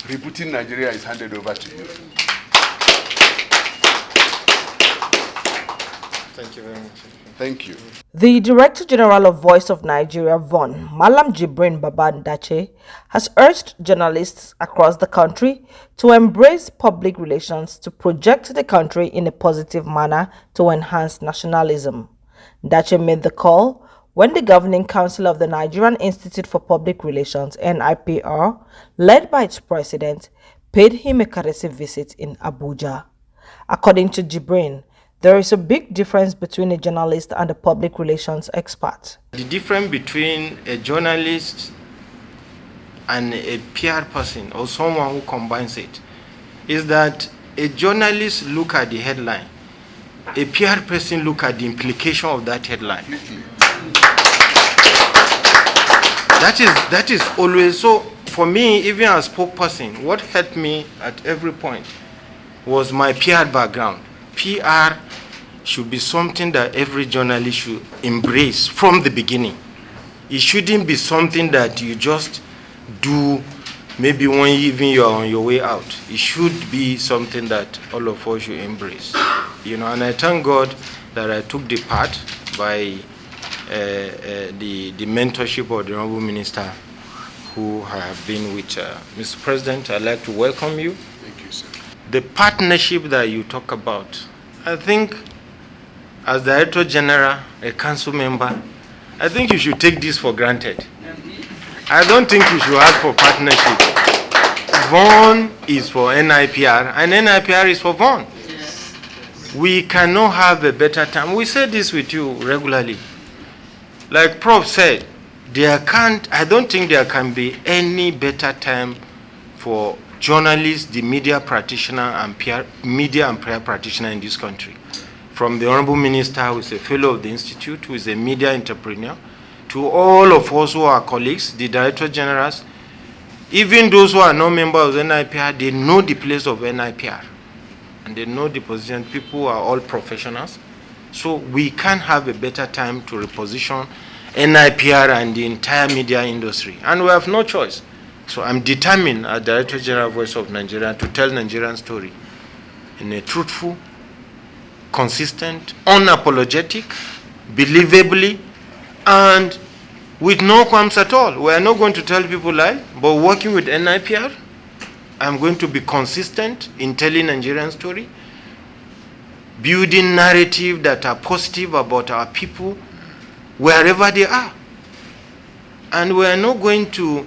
Rebooting Nigeria is handed over to you. Thank you very much. Thank you. The Director General of Voice of Nigeria, VON, Malam Jibrin Baba Ndace, has urged journalists across the country to embrace public relations to project the country in a positive manner to enhance nationalism. Ndace made the call when the Governing Council of the Nigerian Institute for Public Relations, NIPR, led by its president, paid him a courtesy visit in Abuja. According to Jibrin, there is a big difference between a journalist and a public relations expert. The difference between a journalist and a PR person or someone who combines it is that a journalist look at the headline, a PR person look at the implication of that headline. That is always so. For me, even as spokesperson, what helped me at every point was my PR background. PR should be something that every journalist should embrace from the beginning. It shouldn't be something that you just do maybe when even you're on your way out. It should be something that all of us should embrace. And I thank God that I took the part by the mentorship of the Honorable Minister who have been with Mr. President. I'd like to welcome you. Thank you, sir. The partnership that you talk about, I think as Director General, a council member, I think you should take this for granted. I don't think you should ask for partnership. VON is for NIPR, and NIPR is for VON. We cannot have a better time. We say this with you regularly. Like Prof said, I don't think there can be any better time for journalists, the media practitioner, and media and PR practitioner in this country. From the Honorable Minister, who is a fellow of the Institute, who is a media entrepreneur, to all of us who are colleagues, the Director Generals, even those who are not members of NIPR, they know the place of NIPR. And they know the position. People are all professionals. So we can't have a better time to reposition NIPR and the entire media industry. And we have no choice. So I'm determined as Director General Voice of Nigeria to tell Nigerian story in a truthful, consistent, unapologetic, believably, and with no qualms at all. We are not going to tell people lie, but working with NIPR, I'm going to be consistent in telling Nigerian story, building narrative that are positive about our people wherever they are. And we are not going to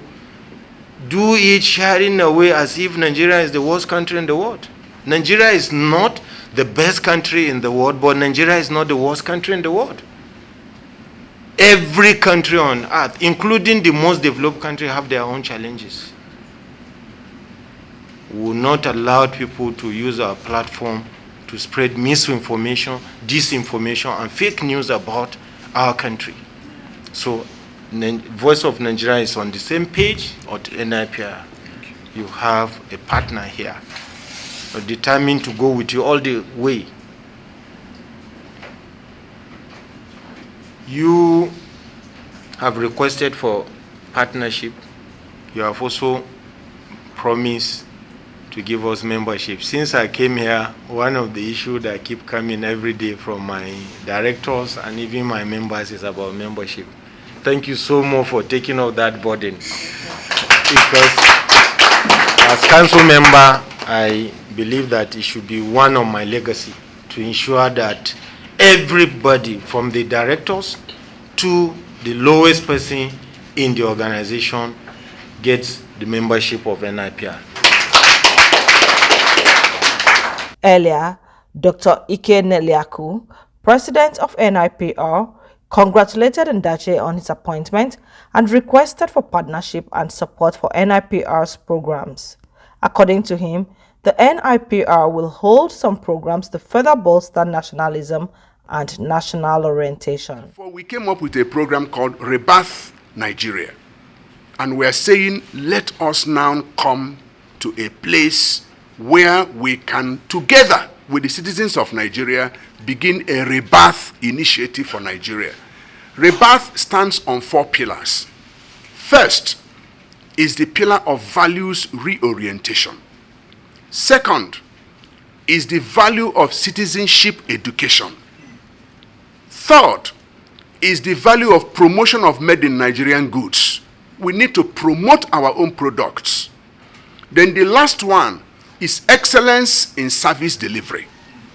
do it sharing away as if Nigeria is the worst country in the world. Nigeria is not the best country in the world, but Nigeria is not the worst country in the world. Every country on earth, including the most developed country, have their own challenges. We will not allow people to use our platform to spread misinformation, disinformation, and fake news about our country. So, Voice of Nigeria is on the same page at NIPR. You have a partner here. We're determined to go with you all the way. You have requested for partnership. You have also promised to give us membership. Since I came here, one of the issues that keep coming every day from my directors and even my members is about membership. Thank you so much for taking up that burden. Because as council member, I believe that it should be one of my legacy to ensure that everybody from the directors to the lowest person in the organization gets the membership of NIPR. Earlier, Dr. Ike Neliaku, president of NIPR, congratulated Ndace on his appointment and requested for partnership and support for NIPR's programs. According to him, the NIPR will hold some programs to further bolster nationalism and national orientation. We came up with a program called Rebirth Nigeria. And we are saying, let us now come to a place where we can, together with the citizens of Nigeria, begin a rebirth initiative for Nigeria. Rebirth stands on 4 pillars. First, is the pillar of values reorientation. Second is the value of citizenship education. Third is the value of promotion of made in Nigerian goods. We need to promote our own products. Then the last one is excellence in service delivery.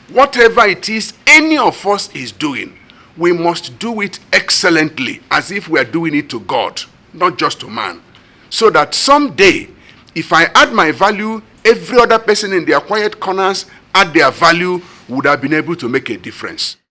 Whatever it is any of us is doing, we must do it excellently, as if we are doing it to God, not just to man. So that someday, if I add my value, every other person in their quiet corners add their value, would have been able to make a difference.